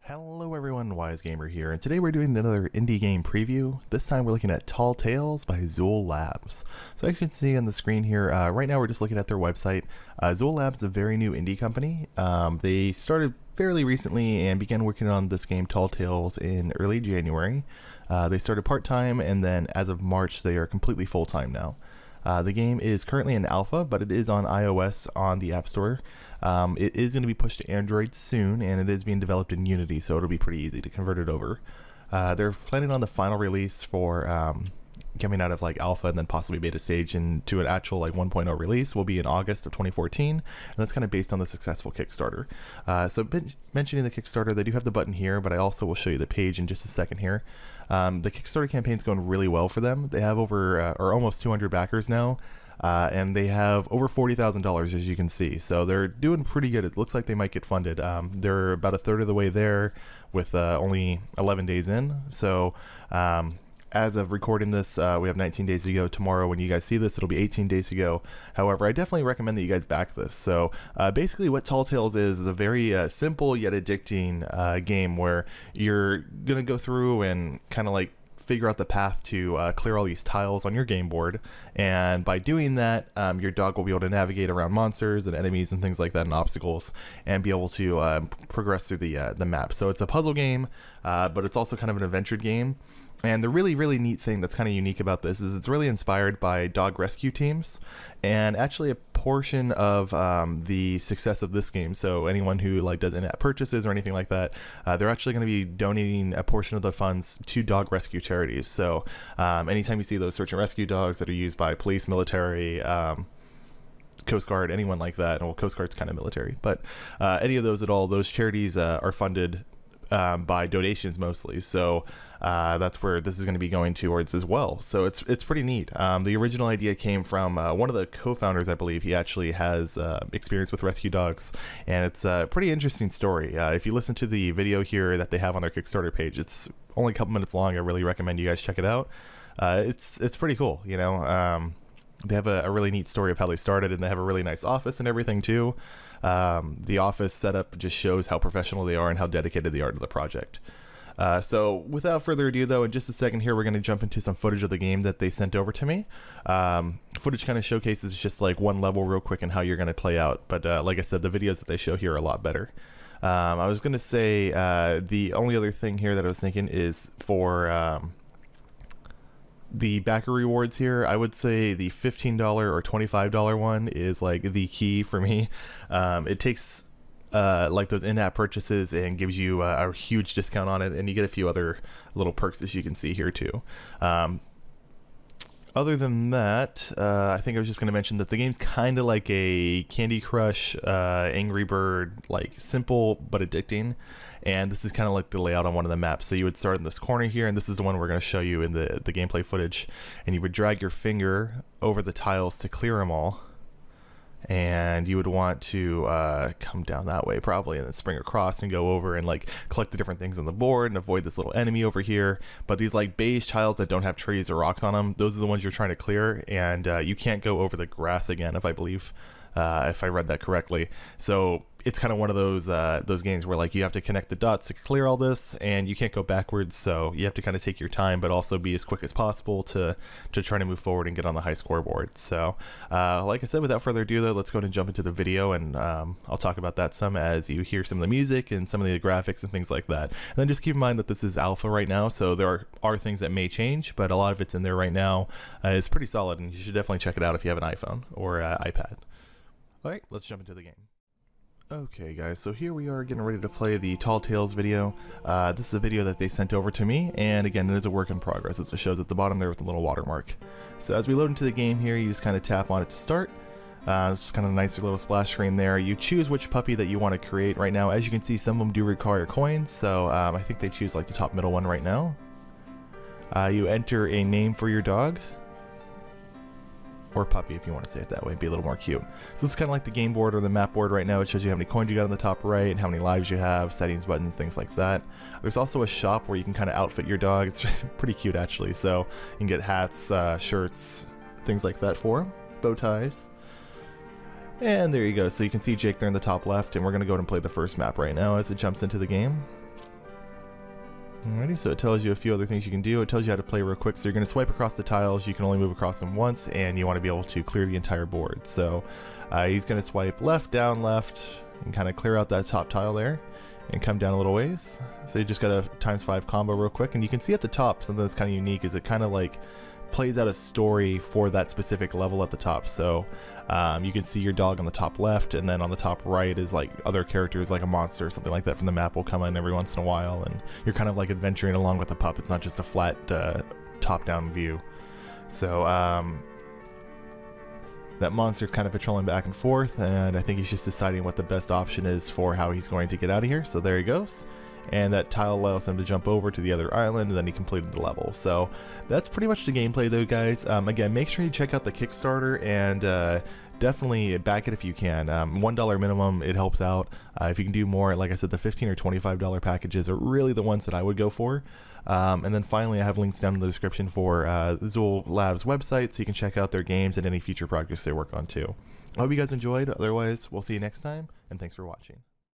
Hello everyone, Wise Gamer here, and today we're doing another indie game preview. This time we're looking at Tall Tales by Zuul Labs. So as you can see on the screen here, right now we're just looking at their website. Zuul Labs is a very new indie company. They started fairly recently and began working on this game Tall Tales in early January. They started part-time, and then as of March they are completely full-time now. The game is currently in alpha, but it is on iOS on the App Store. It is going to be pushed to Android soon, and it is being developed in Unity, so it'll be pretty easy to convert it over. They're planning on the final release for coming out of like alpha and then possibly beta stage into an actual like 1.0 release will be in August of 2014, and that's kind of based on the successful Kickstarter. So mentioning the Kickstarter, they do have the button here, but I also will show you the page in just a second here. The Kickstarter campaign's going really well for them. They have over or almost 200 backers now. And they have over $40,000, as you can see, so they're doing pretty good. It looks like they might get funded. They're about a third of the way there with only 11 days in. So as of recording this, we have 19 days to go. Tomorrow when you guys see this, it'll be 18 days to go. However, I definitely recommend that you guys back this. So basically what Tall Tales is a very simple yet addicting game where you're gonna go through and kind of like figure out the path to clear all these tiles on your game board, and by doing that your dog will be able to navigate around monsters and enemies and things like that and obstacles and be able to progress through the map. So it's a puzzle game, but it's also kind of an adventure game. And the really neat thing that's kind of unique about this is it's really inspired by dog rescue teams, and actually a portion of the success of this game, so anyone who like does in-app purchases or anything like that, they're actually going to be donating a portion of the funds to dog rescue charities. So anytime you see those search and rescue dogs that are used by police, military, Coast Guard, anyone like that, well, Coast Guard's kind of military, but any of those at all, those charities are funded by donations mostly. So that's where this is going to be going towards as well. So it's pretty neat. The original idea came from one of the co-founders, I believe. He actually has experience with rescue dogs, and it's a pretty interesting story. If you listen to the video here that they have on their Kickstarter page, it's only a couple minutes long. I really recommend you guys check it out. It's pretty cool, you know. They have a really neat story of how they started, and they have a really nice office and everything too. The office setup just shows how professional they are and how dedicated they are to the project. So without further ado though, in just a second here, we're going to jump into some footage of the game that they sent over to me. Footage kind of showcases just like one level real quick and how you're going to play out. But like I said, the videos that they show here are a lot better. I was going to say the only other thing here that I was thinking is for the backer rewards here, I would say the $15 or $25 one is like the key for me. It takes like those in-app purchases and gives you a huge discount on it, and you get a few other little perks as you can see here too. Other than that, I think I was just going to mention that the game's kind of like a Candy Crush, Angry Bird, like simple but addicting. And this is kind of like the layout on one of the maps. So you would start in this corner here, and this is the one we're going to show you in the gameplay footage. And you would drag your finger over the tiles to clear them all. And you would want to come down that way probably, and then spring across and go over and like collect the different things on the board and avoid this little enemy over here. But these like beige tiles that don't have trees or rocks on them, those are the ones you're trying to clear, and you can't go over the grass again, if I believe, if I read that correctly. So it's kind of one of those games where like you have to connect the dots to clear all this, and you can't go backwards, so you have to kind of take your time but also be as quick as possible to try to move forward and get on the high scoreboard. So like I said, without further ado though, let's go ahead and jump into the video, and I'll talk about that some as you hear some of the music and some of the graphics and things like that. And then just keep in mind that this is alpha right now, so there are things that may change, but a lot of it's in there right now. It's pretty solid, and you should definitely check it out if you have an iPhone or iPad. Alright, let's jump into the game. Okay guys, so here we are getting ready to play the Tall Tales video. This is a video that they sent over to me, and again, it is a work in progress. It shows at the bottom there with the little watermark. So as we load into the game here, you just kind of tap on it to start. It's just kind of a nice little splash screen there. You choose which puppy that you want to create right now. As you can see, some of them do require coins, so I think they choose like the top middle one right now. You enter a name for your dog. Or puppy, if you want to say it that way, be a little more cute. So this is kind of like the game board or the map board right now. It shows you how many coins you got on the top right, and how many lives you have, settings, buttons, things like that. There's also a shop where you can kind of outfit your dog. It's pretty cute actually. So you can get hats, shirts, things like that for him, bow ties. And there you go. So you can see Jake there in the top left, and we're going to go ahead and play the first map right now as it jumps into the game. Alrighty, so it tells you a few other things you can do. It tells you how to play real quick. So you're going to swipe across the tiles. You can only move across them once, and you want to be able to clear the entire board. So he's going to swipe left, down, left, and kind of clear out that top tile there, and come down a little ways. So you just got a ×5 combo real quick, and you can see at the top something that's kind of unique is it kind of like plays out a story for that specific level at the top. So you can see your dog on the top left, and then on the top right is like other characters like a monster or something like that from the map will come in every once in a while, and you're kind of like adventuring along with the pup. It's not just a flat top-down view. So that monster's kind of patrolling back and forth, and I think he's just deciding what the best option is for how he's going to get out of here. So there he goes. And that tile allows him to jump over to the other island, and then he completed the level. So that's pretty much the gameplay though, guys. Again, make sure you check out the Kickstarter, and definitely back it if you can. $1 minimum, it helps out. If you can do more, like I said, the $15 or $25 packages are really the ones that I would go for. And then finally, I have links down in the description for Zuul Labs website, so you can check out their games and any future projects they work on too. I hope you guys enjoyed. Otherwise, we'll see you next time, and thanks for watching.